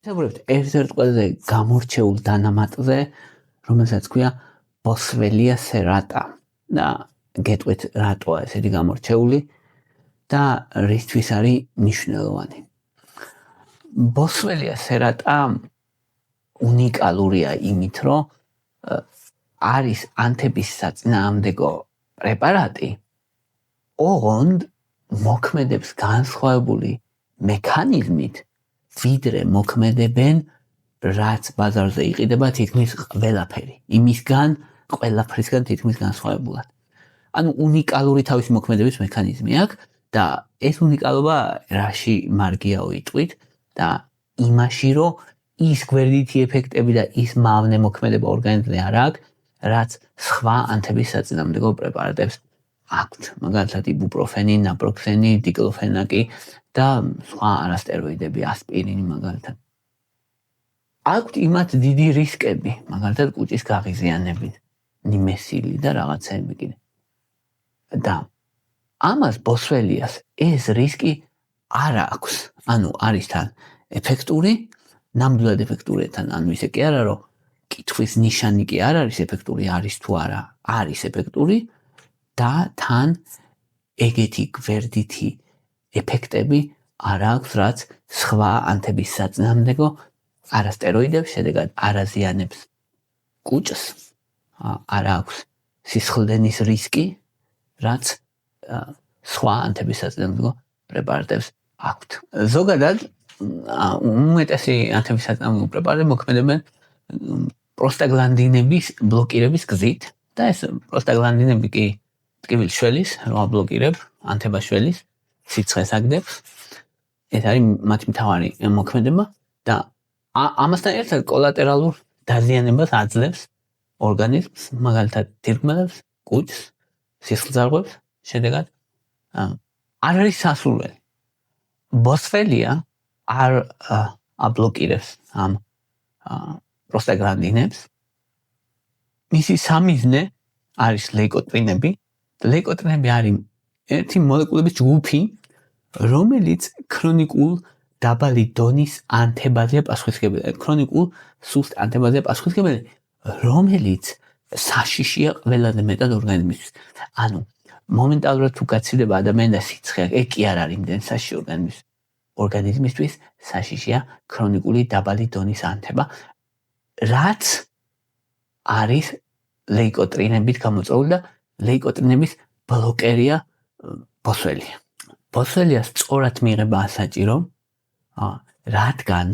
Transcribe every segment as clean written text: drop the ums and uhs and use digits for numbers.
ვისაუბრებთ ერთ-ერთ ყველაზე გამორჩეულ დანამატზე, რომელსაც ქვია Boswellia serrata და გეტყვით რატოა ესეთი გამორჩეული და რისთვის არის მნიშვნელოვანი. Boswellia serrata უნიკალურია იმით, რომ არის ანთების საწინააღმდეგო პრეპარატი, ოღონდ მოქმედებს განსხვავებული მექანიზმით, ვიდრე მოქმედებენ, რაც ბაზარზე იყიდება თითქმის ყველაფერი. იმისგან ყველაფრისგან თითქმის განსხვავებულად. ანუ უნიკალური თავისი მოქმედების მექანიზმი აქვს და ეს უნიკალობა რაში მარგიაო იტყვით და იმაში, რომ ის გვერდითი ეფექტები და ის მავნე მოქმედება ორგანიზმზე არ აქვს, რაც სხვა ანთების საწინააღმდეგო პრეპარატებს აქვთ. მაგალითად იბუპროფენი, ნაპროქსენი, დიკლოფენაკი და სხვა არასტეროიდები, ასპირინი მაგალითად. აქვთ იმათ დიდი რისკები, მაგალითად კუჭის გაღიზიანებით, ნიმესილი და რაღაცები კიდე. და ამას Boswellias ეს რისკი არ აქვს. ანუ არის თან ეფექტური, ნამდვილად ეფექტური თან, ანუ ისე კი არა, რომ კითხვის ნიშანი კი არ არის ეფექტური, არის თუ არა, არის ეფექტური და თან ეგეთი გვერდითი ეფექტები არ აქვს, რაც სხვა ანთების საწინააღმდეგო არასტეროიდებს შედეგად არ აზიანებს კუჭს, არ აქვს სისხლდენის რისკი, რაც სხვა ანთების საწინააღმდეგო პრეპარატებს აქვთ. ზოგადად უმეტესი ანთების საწინააღმდეგო პრეპარატები მოქმედებენ პროსტაგლანდინების ბლოკირების გზით და ეს პროსტაგლანდინები კი ტკივილს შველის, რომ აბლოკირებ, ანთებას შველის, სიცხეს აგდებს. ეს არის მათი მთავარი მოქმედება და ამასთან ერთად კოლატერალურ დაზიანებას აძლევს ორგანიზმს, მაგალითად თირკმელებს, კუჭს, სისხლძარღვებს, შედეგად არ არის სასურველი. Boswellia არ აბლოკირებს ამ პროსტაგლანდინებს. მისი სამიზნე არის ლეიკოტრინები. ლეიკოტრინები არის ერთი მოლეკულების ჯგუფი, რომელიც ქრონიკულ დაბალი დონის ანთებაზეა პასუხისმგებელი, ქრონიკულ სუსტ ანთებაზეა პასუხისმგებელი, რომელიც საშიშია ყველაზე მეტად ორგანიზმისთვის. ანუ მომენტალურად თუ გაცილდება ადამიანი და სიცხე, ეგ კი არ არის იმდენ საშიში ორგანიზმისთვის, საშიშია ქრონიკული დაბალი დონის ანთება, რაც არის ლეიკოტრინებით გამოწვეული და ლეიკოტრინების ბლოკერია Boswellia. Boswellia სწორად მიიღება ასაჭირო, რადგან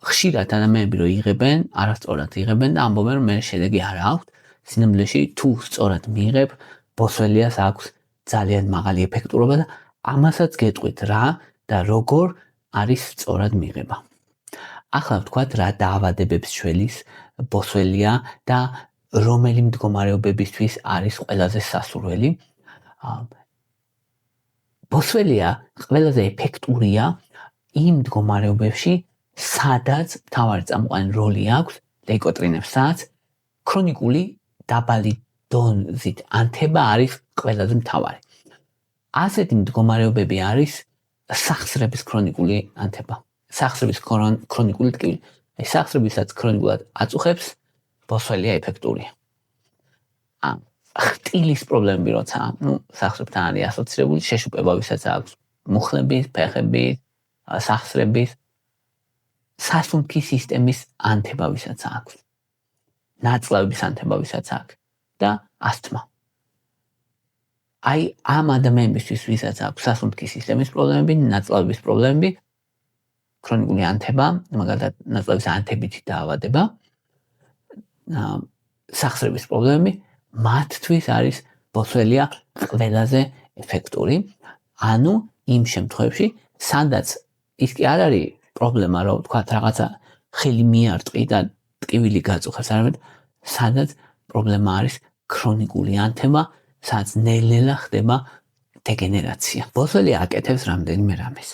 ხშირად ადამიანები რო იღებენ, არასწორად იღებენ და ამბობენ, რომ მე შედეგი არ აქვს. სინამდვილეში თუ სწორად მიიღებ, Boswellias აქვს ძალიან მაღალი ეფექტურობა და ამასაც გეტყვით რა და როგორ არის სწორად მიიღება. ახლა ვთქვათ რა დაავადებებს შველის Boswellia და რომელი მდგომარეობებისთვის არის ყველაზე სასურველი. Boswellia ყველაზე ეფექტურია იმ მდგომარეობებში, სადაც მთავარი წამყვანი როლი აქვს ლეიკოტრინებს, სადაც ქრონიკული დაბალი დოზით ანთება არის ყველაზე მთავარი. ასეთი მდგომარეობები არის სახსრების ქრონიკული ანთება. სახსრების ქრონიკული ტკივილი. სახსრებისაც ქრონიკულად აწუხებს Boswellia ეფექტურია. ხტილის პრობლემები როცა, სახსრებთან არის ასოცირებული, შეშუპება ვისაც აქვს მუხლების, ფეხების, სახსრების, სასუნთქი სისტემის ანთება ვისაც აქვს. ნაწლავების ანთება ვისაც აქვს და ასთმა. აი ამ ადამიანებისთვის ვისაც აქვს სასუნთქი სისტემის პრობლემები, ნაწლავების პრობლემები, ქრონიკული ანთება, მაგალითად ნაწლავის ანთებითი დაავადება, სახსრების პრობლემები, მათთვის არის Boswellia ყველაზე ეფექტური. ანუ იმ შემთხვევებში, სადაც ის კი არ არის პრობლემა, რომ ვთქვათ რაღაცა ხელი მიარტყი და ტკივილი გაწუხებს, არამედ სადაც პრობლემა არის ქრონიკული ანთება, სადაც ნელ-ნელა ხდება დეგენერაცია. Boswellia აკეთებს რამდენიმე რამეს.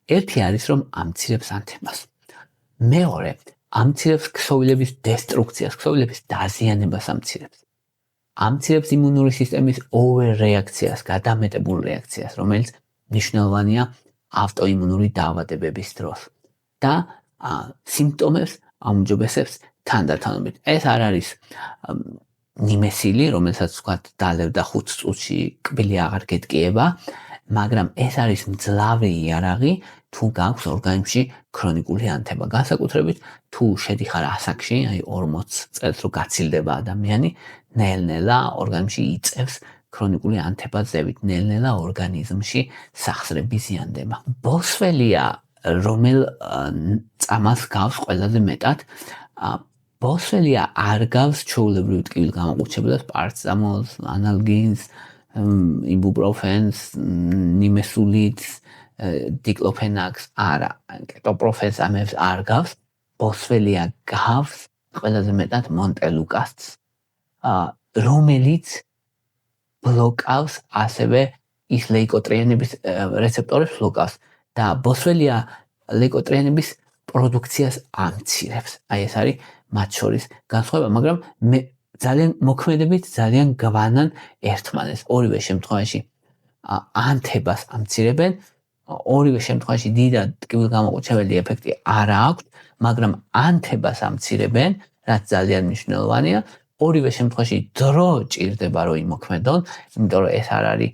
ერთი არის, რომ ამცირებს ანთებას. მეორე, ამცირებს ქსოვილების დესტრუქციას, ქსოვილების დაზიანებას ამცირებს. ამცირებს იმუნური სისტემის ოვერრეაქციას, გადამეტებულ რეაქციას, რომელიც მნიშვნელოვანია ავტოიმუნური დაავადებების დროს. და სიმპტომებს აუმჯობესებს თანდათანობით. ეს არ არის ნიმესილი, რომელსაც ვთქვათ დალევდა 5 წუთში კბილი აღარ გეტკიება, მაგრამ ეს არის მძლავრი იარაღი თუ გაქვს ორგანიზმში ქრონიკული ანთება. განსაკუთრებით თუ შედიხარ ასაკში, აი 40 წელს რო გაცილდება ადამიანი, ნელ-ნელა ორგანიზმში იწევს ქრონიკული ანთება ზევით, ნელ-ნელა ორგანიზმში სახსრები ზიანდება. ბოსველია რომელ წამას გავს ყველაზე მეტად, ბოსველია არ გავს ჩვეულებრივ ტკივილ გამაყუჩებელს, პარაცეტამოლს, ანალგინს, იბუპროფენს, ნიმესულიტს, დიკლოფენაკს, არა, კეტოპროფენს ამებს არ გავს. ბოსველია გავს ყველაზე მეტად მონტელუკასს, რომელიც ბლოკავს ასევე ის ლეიკოტრიენების რეცეპტორებს ბლოკავს და ბოსველია ლეიკოტრიენების პროდუქციას ამცირებს. აი ეს არის მათ შორის განსხვავება, მაგრამ მე ძალიან მოქმედებით ძალიან გვანან ერთმანეთს. ორივე შემთხვევაში ანთებას ამცირებენ, ორივე შემთხვევაში დიდად ტკივილგამაყუჩებელი ეფექტი არ აქვს, მაგრამ ანთებას ამცირებენ, რაც ძალიან მნიშვნელოვანია. ორივე შემთხვევაში დრო ჭირდება რომ იმოქმედონ, იმიტომ რომ ეს არ არის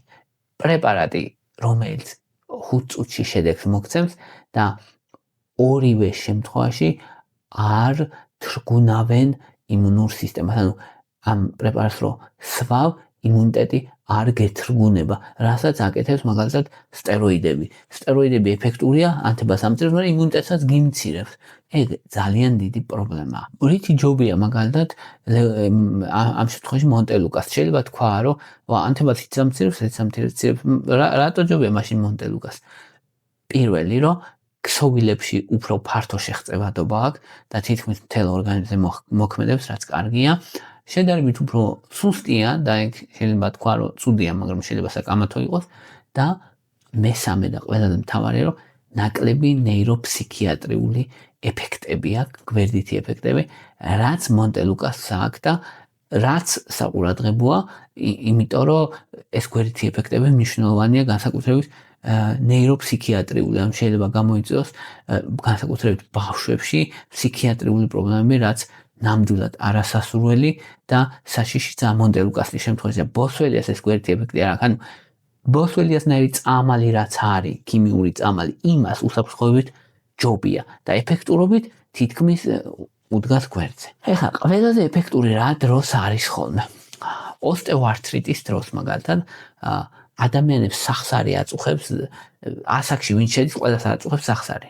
პრეპარატი, რომელიც 5 წუთში შედეგს მოგცემს და ორივე შემთხვევაში არ თრგუნავენ იმუნურ სისტემას. ანუ ამ პრეპარატს რო სვავ, იმუნიტეტი არ გეთრგუნება, რასაც აკეთებს მაგალითად სტეროიდები. სტეროიდები ეფექტურია, ანთებას ამცირებს, მაგრამ იმუნიტეტსაც გიმცირებს. ეგ ძალიან დიდი პრობლემაა. რითი ჯობია მაგალითად ამ შემთხვევაში მონტელუკას. შეიძლება თქვა, რომ ანთებას იც ამცირებს, ეც ამცირებს. რატო ჯობია მაშინ მონტელუკას? პირველი, რომ ქსოვილებში უფრო ფართო შეღწევადობა აქვს და თითქმის მთელ ორგანიზმზე მოქმედებს, რაც კარგია. შედარებით უფრო სუსტია და ეგ შეიძლება თქვა, რომ ცუდია, მაგრამ შეიძლება საკამათო იყოს და მესამე და ყველაზე მთავარია, რომ ნაკლები ნეიროფსიქიატრიული ეფექტები აქვს, გვერდითი ეფექტები, რაც მონტელუკას აქვს და რაც საყურადღებოა, იმიტომ რომ ეს გვერდითი ეფექტები მნიშვნელოვანია განსაკუთრებით ნეიროფსიქიატრიული, ან შეიძლება გამოიწვიოს განსაკუთრებით ბავშვებში ფსიქიატრიული პრობლემები, რაც ნამდვილად არასასურველი და საშიშიც მონტელუკასის შემთხვევაში ბოსველიას ეს გვერდითი ეფექტი არ აქვს. ანუ ბოსველიასნაირი წამალი რაც არის, ქიმიური წამალი, იმას უსაფრთხოებით ჯობია და ეფექტურობით თითქმის უდგას გვერდზე. ეხლა ყველაზე ეფექტური რა დროს არის ხოლმე? ოსტეოართრიტის დროს მაგალითად ადამიანებს სახსარი აწუხებს, ასაკში ვინც შედის, ყველას აწუხებს სახსარი.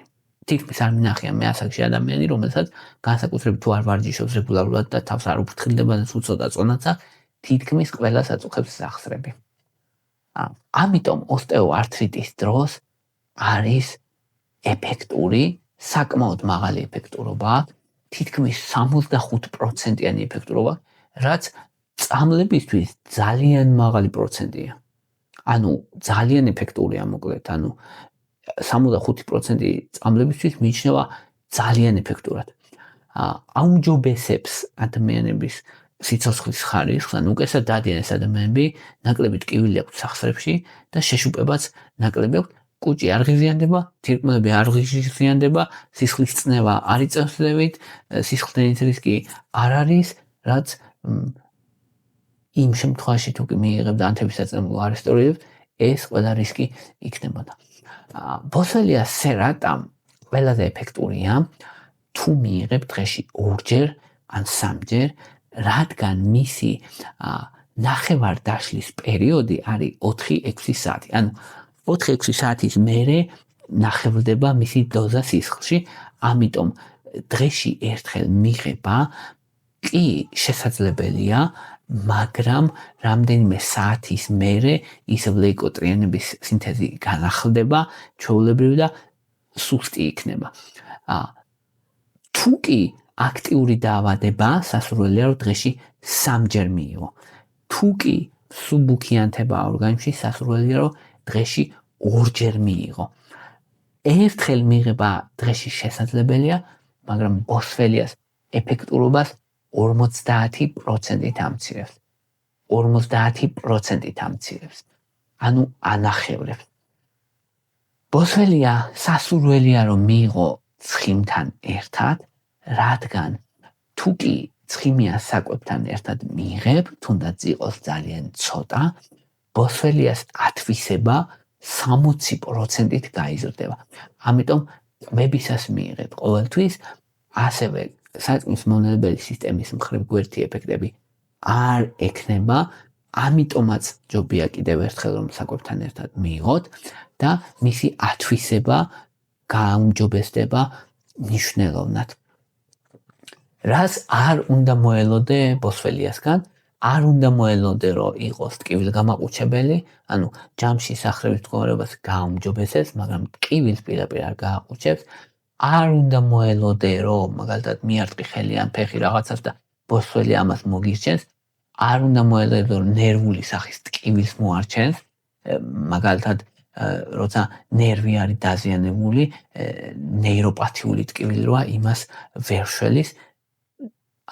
თითქმის არ მინახია მე ასაკში ადამიანი, რომელსაც განსაკუთრებით თუ არ ვარჯიშობს რეგულარულად და თავს არ უფრთხილდება და თუ ცოტა წონაც აქვს, თითქმის ყველას აწუხებს სახსრები. ამიტომ ოსტეოართრიტის დროს არის ეფექტური, საკმაოდ მაღალი ეფექტურობა, თითქმის 65%-იანი ეფექტურობა, რაც წამლებისთვის ძალიან მაღალი პროცენტია. ანუ ძალიან ეფექტურია მოკლედ, ანუ 65% წამლებისთვის მიიჩნევა ძალიან ეფექტურად. აუმჯობესებს ადამიანების სიცოცხლის ხარისხს, ან უკეთესად დადიან ეს ადამიანები, ნაკლები ტკივილი აქვთ სახსრებში და შეშუპებაც ნაკლები აქვთ. კუჭი არ ღიზიანდება, თირკმლები არ ღიზიანდება, სისხლის წნევა არ იწევს ზევით, სისხლდენის რისკი არ არის, რაც იმ შემთხვევაში თუ მიიღებდა ანთების საწარმოო არესტორიებს, ეს ყველა რისკი იქნებოდა. ბოსველია სერატა ყველაზე ეფექტურია, თუ მიიღებ დღეში 2-ჯერ ან 3-ჯერ, რადგან მისი ნახევარდაშლის პერიოდი არის 4-6 საათი. ანუ 4-6 საათის მერე ნახევრდება მისი დოზა სისხლში, ამიტომ დღეში ერთხელ მიღება კი შესაძლებელია, მაგრამ რამდენიმე საათის მერე ის ლეიკოტრიენების სინთეზი განახლდება, ჩვეულებრივ და სუსტი იქნება. თუ კი აქტიური დაავადება, სასურველია რომ დღეში 3-ჯერ მიიღო. თუ კი სუბუქი ანთება ორგანიზმში, სასურველია რომ დღეში 2-ჯერ მიიღო. ერთხელ მიღება დღეში შესაძლებელია, მაგრამ ბოსველიას ეფექტურობას 50%-ით ამცირებს. 50%-ით ამცირებს. ანუ ანახევრებს. ბოსველია სასურველია რომ მიიღო ცხიმთან ერთად, რადგან თუ კი ცხიმიან საკვებთან ერთად მიიღებ, თუნდაც იყოს ძალიან ცოტა, ბოსველიას ათვისება 60%-ით გაიზრდება. ამიტომ კვებისას მიიღებ ყოველთვის, ასევე საწმის მონელებელი სისტემის მხრივ გვერდითი ეფექტები არ ექნება, ამიტომაც ჯობია კიდევ ერთხელ რომ საკვებთან ერთად მიიღოთ და მისი ათვისება გააუმჯობესდება მნიშვნელოვნად. რას არ უნდა მოელოდე ბოსველიასგან, არ უნდა მოელოდე რომ იყოს ტკივილგამაყუჩებელი, ანუ ჯამში სახრების მდგომარეობას გააუმჯობესებს, მაგრამ ტკივილს პირდაპირ არ გააყუჩებს. არ უნდა მოელოდე რომ მაგალითად მიარტყი ხელი ან ფეხი რაღაცას და ბოსველი ამას მოგირჩენს, არ უნდა მოელოდე რომ ნერვული სახის ტკივილს მოარჩენს, მაგალითად როცა ნერვი არის დაზიანებული, ნეიროპათიული ტკივილი როა იმას ვერ შველის,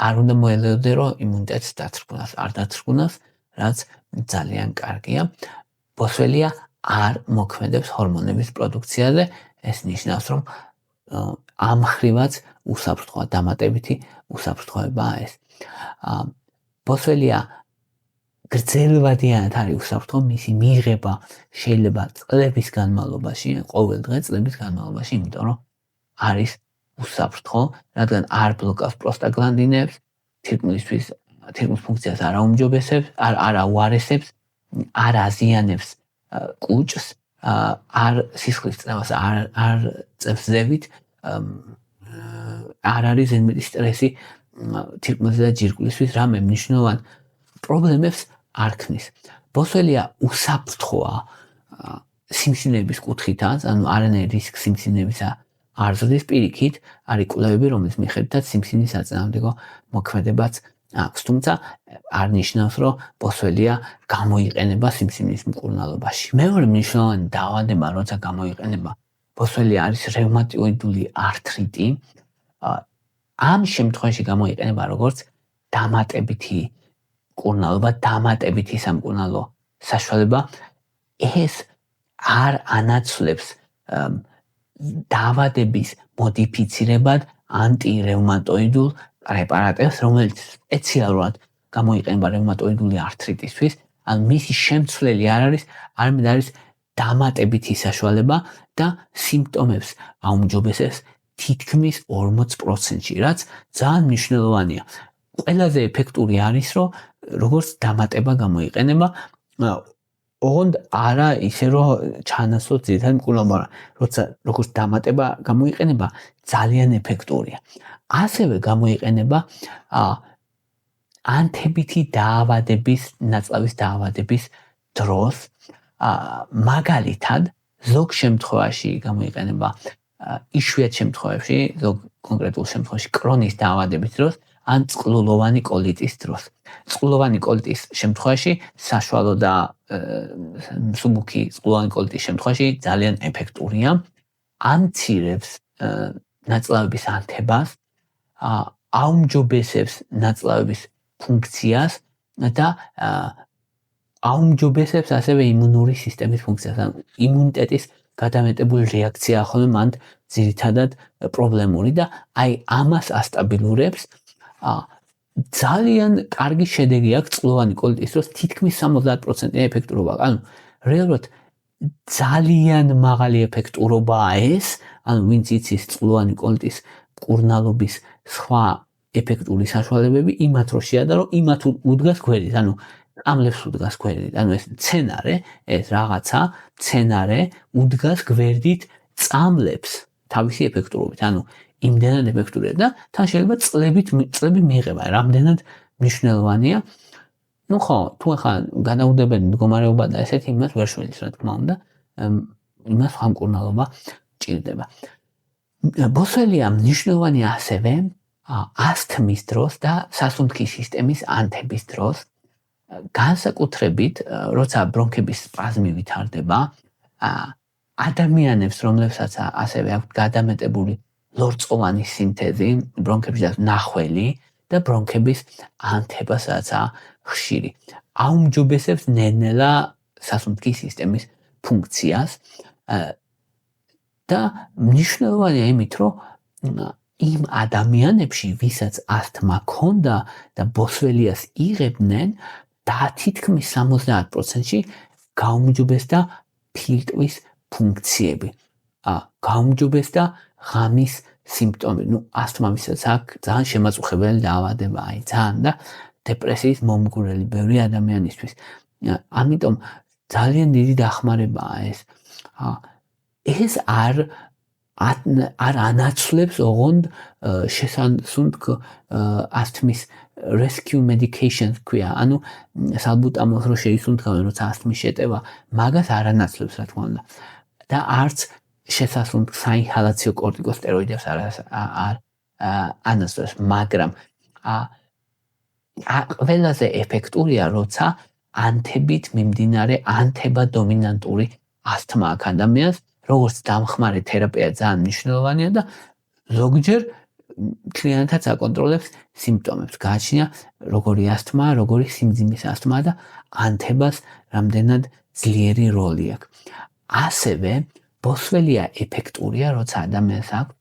არ უნდა მოელოდე რომ იმუნიტეტს დათრგუნას, არ დათრგუნას, რაც ძალიან კარგია. ბოსველია არ მოქმედებს ჰორმონების პროდუქციაზე, ეს ნიშნავს რომ ამ ხრივაც უსაფრთხოა, დამატებითი უსაფრთხოებაა ეს. ბოსველია გრძელვადიანად არის უსაფრთხო, მისი მიღება შეიძლება წლების განმავლობაში, ყოველ დღე წლების განმავლობაში, იმიტომ რომ არის უსაფრთხო, რადგან არ ბლოკავს პროსტაგლანდინებს, თირკმლის ფუნქციას არ აუმჯობესებს, არ აუარესებს, არ აზიანებს კუჭს, არ სისხლის წნევას არ წევს ზევით, არ არის ზედმეტი სტრესი თირკმელზე და ჯირკვლისთვის, რამე მნიშვნელოვან პრობლემებს არ ქმნის. ბოსველია უსაფრთხოა სიმსივნეების კუთხითაც, ანუ არანაირი რისკი სიმსივნეებისა არ ზრდის, პირიქით არის კვლევები, რომლის მიხედვითაც სიმსივნის საწინააღმდეგო მოქმედებაც აქვს, თუმცა არ ნიშნავს, რომ ბოსველია გამოიყენება სიმსივნის მკურნალობაში. მეორე მნიშვნელოვანი დაავადება, როცა გამოიყენება ბოსველია არის რევმატოიდული ართრიტი. ამ შემთხვევაში გამოიყენება როგორც დამატებითი მკურნალობა, დამატებითი სამკურნალო საშუალება. ეს არ ანაცვლებს დაავადების მოდიფიცირებად ანტირევმატოიდულ პრეპარატებს, რომელიც სპეციალურად გამოიყენება რევმატოიდული ართრიტისთვის, ან მისი შემცვლელი არ არის, არამედ არის დამატებითი საშუალება და სიმპტომებს აუმჯობესებს თითქმის 40%-ში, რაც ძალიან მნიშვნელოვანია. ყველაზე ეფექტური არის, რომ როგორც დამატება გამოიყენება, ოღონდ არა ისე რომ ჩანასწორ ძირითად მკურნალობა, როცა როგორც დამატება გამოიყენება, ძალიან ეფექტურია. ასევე გამოიყენება ანთებითი დაავადების, ნაწლავის დაავადების დროს, მაგალითად, ზოგ შემთხვევაში გამოიყენება, იშვიათ შემთხვევებში, ზოგ კონკრეტულ შემთხვევაში კრონის დაავადების დროს, ან წყლულოვანი კოლიტის დროს. წყლულოვანი კოლიტის შემთხვევაში საშუალო და მსუბუქი წყლულოვანი კოლიტის შემთხვევაში ძალიან ეფექტურია. ამცირებს ნაწლავების ანთებას, აუმჯობესებს ნაწლავების ფუნქციას და აუმჯობესებს ასევე იმუნური სისტემის ფუნქციას. იმუნიტეტის გადამეტებული რეაქცია ხოლმე მანდ ძირითადად პრობლემური და აი ამას ასტაბილურებს. ძალიან კარგი შედეგი აქვს წყლოვანი კოლიტის დროს, თითქმის 70% ეფექტურობა. ანუ რეალურად ძალიან მაღალი ეფექტურობაა ეს, ანუ ვინც იცის წყლოვანი კოლიტის მკურნალობის სხვა ეფექტური საშუალებები, იმათ რო შეადარო, იმათ უდგას გვერდით, ანუ წამლებს უდგას გვერდით. ანუ ეს მცენარე, ეს რაღაცა მცენარე უდგას გვერდით წამლებს თავისი ეფექტურობით. ანუ იმდენად ეფექტურია და თან შეიძლება წლები მიიღება, რამდენად მნიშვნელოვანია. ნუ ხო, თუ ახლა განაუდებელი მდგომარეობა და ესეთი იმას ვერ შვილის, რა თქმა უნდა, იმას სხვა მკურნალობა ჭირდება. ბოსველია მნიშვნელოვანია ასევე ასთმის დროს და სასუნთქის სისტემის ანთების დროს, განსაკუთრებით, როცა ბრონქების სპაზმი ვითარდება, ადამიანებს, რომლებსაც ასევე აქვთ გადამეტებული ლორწოვანი სინთეზი, ბრონქების ნახველი და ბრონქების ანთება, სადაც ხშირი. აუმჯობესებს ნელ-ნელა სასუნთქის სისტემის ფუნქციას და მნიშვნელოვანია იმით, რომ იმ ადამიანებში, ვისაც ასთმა ჰქონდა და ბოსველიას იღებდნენ, და თითქმის 70%-ში გაუმჯობესდა ფილტვის ფუნქციები. გაუმჯობესდა ღამის სიმპტომები. ასთმა ვისაც აქვს, ძალიან შემაწუხებელი დაავადებაა, ძალიან და დეპრესიის მომგვრელი ბევრი ადამიანისთვის. ამიტომ ძალიან დიდი დახმარებაა ეს. ეს არ ანაცვლებს ოღონდ შესანსუნდ ასთმის rescue medications ქვია, ანუ სალბუტამოლს რო შეისუნთქავენ, როცა ასთმის შეტევა, მაგას არ ანაცვლებს, რა თქმა უნდა. და არც შესასუნდ საინჰალაციო კორტიკოსტეროიდებს არ ანაცვლებს, მაგრამ ყველაზე ეფექტურია, როცა ანთებით მიმდინარე ანთება დომინანტური ასთმა აქვს ადამიანს, როგორც დამხმარე თერაპია ძალიან მნიშვნელოვანია და ზოგჯერ მთლიანადაც აკონტროლებს სიმპტომებს. გააჩნია როგორი ასთმაა, როგორი სიმძიმის ასთმაა და ანთებას რამდენად ძლიერი როლი აქვს. ასევე ბოსველია ეფექტურია, როცა ადამიანს აქვს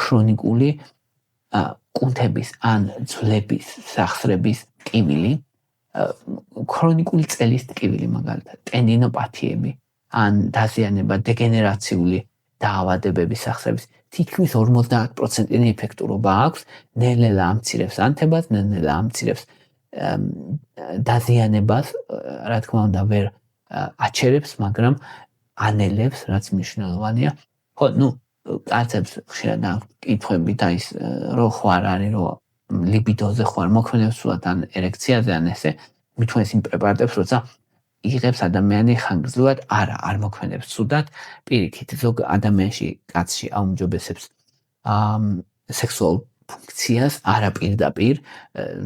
ქრონიკული კუნთების ან ძვლების სახსრების ტკივილი, ქრონიკული წელის ტკივილი, მაგალითად ტენდინოპათიები ან დაზიანება, დეგენერაციული დაავადებების სახსრების თითქმის 50%-იანი ეფექტურობა აქვს, ნელ-ნელა ამცირებს ანთებას, ნელ-ნელა ამცირებს დაზიანებას, რა თქმა უნდა ვერ აჩერებს, მაგრამ ანელებს, რაც მნიშვნელოვანია. ხო, კაცებს ხშირად კითხვები და ის რო ხარ არის, რო ლიბიდოზე ხარ, მოქმედებს სულად ან ერექციაზე ან ესე, მithვენს იმ პრეპარატებს, როცა იღებს ადამიანი ხანგრძლივად, არ მოქმედებს სუდად, პირიქით ზოგ ადამიანში, კაცში აუმჯობესებს სექსუალურ ფუნქციას, არა პირდაპირ,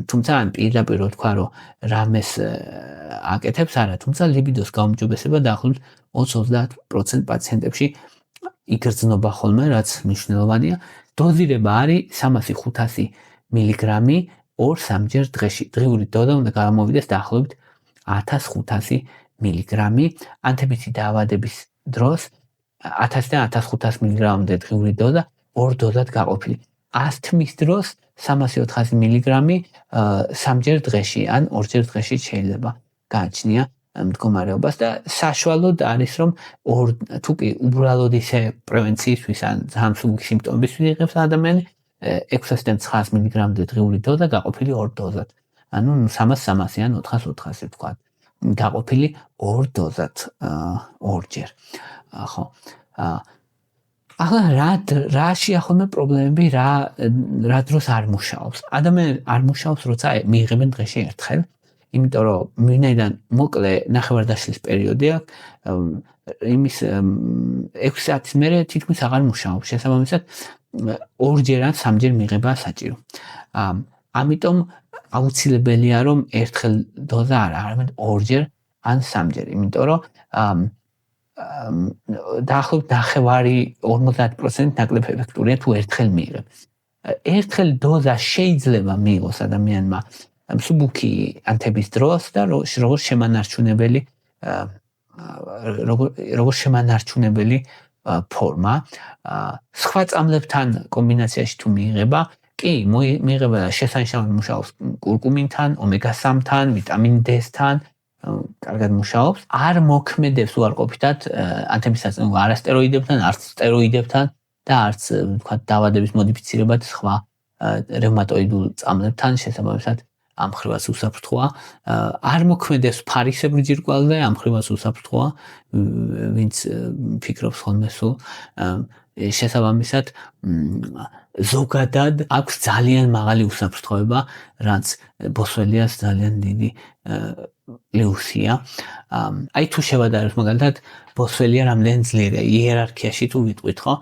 თუმცა ან პირდაპირ რო თქვა, რომ რამეს აკეთებს, არა, თუმცა ლიბიდოს გაუმჯობესება დაახლოებით 20-30% პაციენტებში იგრძნობა ხოლმე, რაც მნიშვნელოვანია. დოზირება არის 300-500 მილიგრამი 2-3 ჯერ დღეში. დღიური დოზა უნდა გამოვიდეს დაახლოებით 1500 მილიგრამი. ანთებითი დაავადების დროს 1000-დან 1500 მილიგრამამდე დღიური დოზა, ორ დოზად გაყოფილი. ასთმის დროს 300-400 მილიგრამი 3 ჯერ დღეში ან 2 ჯერ დღეში შეიძლება გააჩნია მდგომარეობას და საშუალოდ არის, რომ თუ კი უბრალოდ ისე პრევენციისთვის ან ძალიან მსუბუქი სიმპტომებისთვის იღებს ადამიანი 600-დან 900 მილიგრამამდე დღიური დოზა გაყოფილი ორ დოზად. ანუ 300-300 ან 400-400 თქვა. გაყოფილი ორ დოზად, ორჯერ. ხო. ახლა რა შეახონა პრობლემები, რა დროს არ მუშაობს. ადამიანი არ მუშაობს, როცა მიიღებენ დღეში ერთხელ. იმიტომ რომ ვინაიდან მოკლე ნახევარდაშლის პერიოდი აქვს, იმის 6 საათის მერე თითქმის აღარ მუშაობს. შესაბამისად, ორჯერ ან სამჯერ მიღება საჭირო. ამიტომ აუცილებელია, რომ ერთხელ დოზა არა, არამედ ორჯერ ან სამჯერ, იმიტომ რომ დაახლოებით 50% ნაკლებ ეფექტურია თუ ერთხელ მიიღებ. ერთხელ დოზა შეიძლება მიიღოს ადამიანმა მსუბუქი ანთების დროს და როგორც შემანარჩუნებელი ფორმა. სხვა წამლებთან კომბინაციაში თუ მიიღება, კი, მიიღება შესანიშნავად მუშაობს კურკუმინთან, ომეგა-3-თან, ვიტამინ D-თან, კარგად მუშაობს. არ მოქმედებს უარყოფითად ანთების საწინააღმდეგო არასტეროიდებთან, არც სტეროიდებთან და არც ვთქვათ დაავადების მოდიფიცირებად სხვა რევმატოიდულ წამლებთან შესაბამისად ამ ხრივაც უსაფრთხოა. არ მოქმედებს ფარისებრი ჯირკვალზე, ამ ხრივაც უსაფრთხოა, ვინც ფიქრობს ხოლმე სულ. შესაბამისად ზოგადად აქვს ძალიან მაღალი უსაფრთხოება, რაც ბოსველიას ძალიან დიდი პლუსია. აი თუ შევადარებთ მაგალითად ბოსველია რამდენი ძლიერია იერარქიაში თუ ვიტყვით, ხო?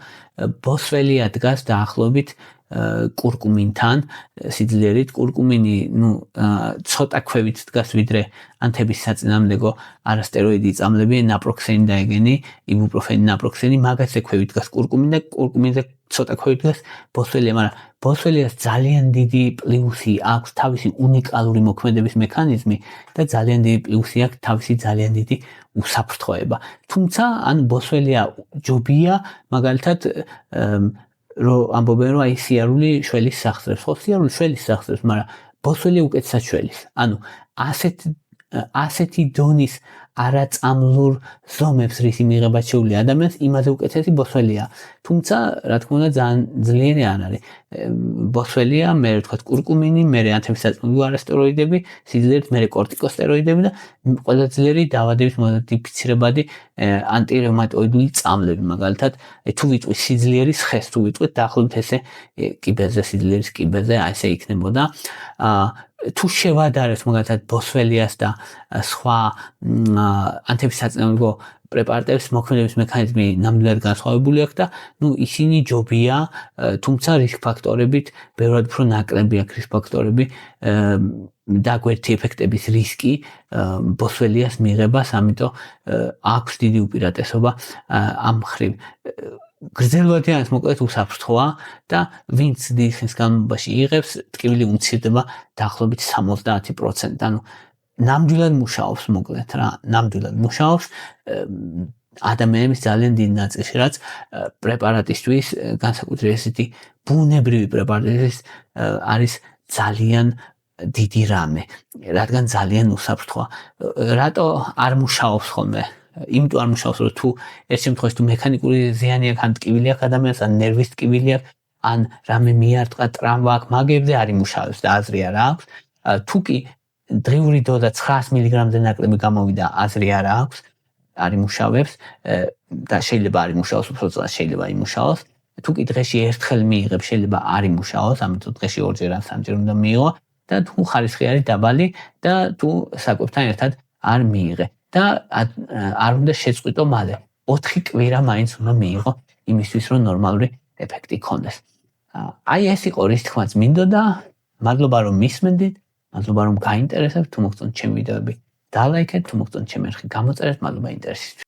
ბოსველია დგას დაახლოებით კურკუმინთან სიძლიერით. კურკუმინი ცოტა ქვევით დგას ვიდრე ანთების საწინააღმდეგო არასტეროიდი წამლები, ნაპროქსენი და ეგენი, იბუპროფენი, ნაპროქსენი, მაგაზე ქვევით დგას კურკუმინი და კურკუმინზე ცოტა ქვევით დგას ბოსველია, მაგრამ ბოსველიას ძალიან დიდი პლუსი აქვს თავისი უნიკალური მოქმედების მექანიზმი და ძალიან დიდი პლუსი აქვს თავისი ძალიან დიდი უსაფრთხოება. თუმცა ან ბოსველია ჯობია მაგალითად რომ ამბობენ რომ აი სიარული შველის სახსრებს, ხო სიარული შველის სახსრებს, მაგრამ ბოსველი უკეთესად შველის. ანუ ასეთი დონის არაწამლურ ზომებს რისი მიღება შეუძლია ადამიანს, იმაზე უკეთესი ბოსველია. თუმცა, რა თქმა უნდა, ძალიან ძლიერი არ არის. ბოსველია, მე ვთქვათ, კურკუმინი, მე ანთებისაწმუნო არასტეროიდები, სიძლიერით მე კორტიკოსტეროიდები და ყველა ძლიერი დაავადების მოდიფიცირებადი ანტირევმატოიდული წამლები, მაგალითად, თუ ვიწვი სიძლიერის ხეს, თუ ვიწვით დაახლოებით ესე კიბეზე, სიძლიერის კიბეზე, აი ესე იქნებოდა. თუ შევადარებთ მაგალითად ბოსველიას და სხვა ანთებისაწმუნო პრეპარატების მოქმედების მექანიზმი ნამდვილად განსხვავებული აქვს და ისინი ჯობია, თუმცა რისკ ფაქტორებით ბევრად უფრო ნაკლები აქვს რისკ ფაქტორები და გვერდითი ეფექტების რისკი ბოსველიას მიღებას, ამიტომ აქვს დიდი უპირატესობა ამ მხრივ. გრძელვადიანად მოკლედ უსაფრთხოა და ვინც დიდი ხნის განმავლობაში იღებს, ტკივილი უმცირდება დაახლოებით 70%. ანუ ნამდვილად მუშაობს მოკლედ რა, ნამდვილად მუშაობს ადამიანების ძალიან დიდ ნაწილში, რაც პრეპარატისთვის, განსაკუთრებით ესეთი ბუნებრივი პრეპარატისთვის არის ძალიან დიდი რამე, რადგან ძალიან უსაფრთხოა. რატო არ მუშაობს ხოლმე? იმიტომ არ მუშაობს, რომ თუ ერთ შემთხვევაში თუ მექანიკური ზიანი აქვს, ან ტკივილი აქვს ადამიანს, ან ნერვის ტკივილი აქვს, ან რამე მიარტყა, ტრავმა აქვს, მაგებზე არ იმუშავებს და აზრი არ აქვს. თუ კი დღიური დოზა 900 მგ-ზე ნაკლები გამოვიდა, აზრი არ აქვს, არ იმუშავებს და შეიძლება არ იმუშაოს, უფრო წილად შეიძლება იმუშაოს. თუ კი დღეში ერთხელ მიიღებს, შეიძლება არ იმუშაოს, ამიტომ დღეში ორჯერ ან სამჯერ უნდა მიიღო და თუ ხარისხი არის დაბალი და თუ საკვებთან ერთად არ მიიღე და არ უნდა შეწყვიტო მალე. 4 კვირა მაინც უნდა მიიღო იმისთვის, რომ ნორმალური ეფექტი ქონდეს. აი ეს იყო რის თქმაც მინდოდა. მადლობა რომ მისმენდით, მადლობა რომ გაინტერესებთ, თუ მოგწონთ ჩემი ვიდეოები, დალაიქეთ, თუ მოგწონთ ჩემი არხი, გამოწერეთ, მადლობა ინტერესისთვის.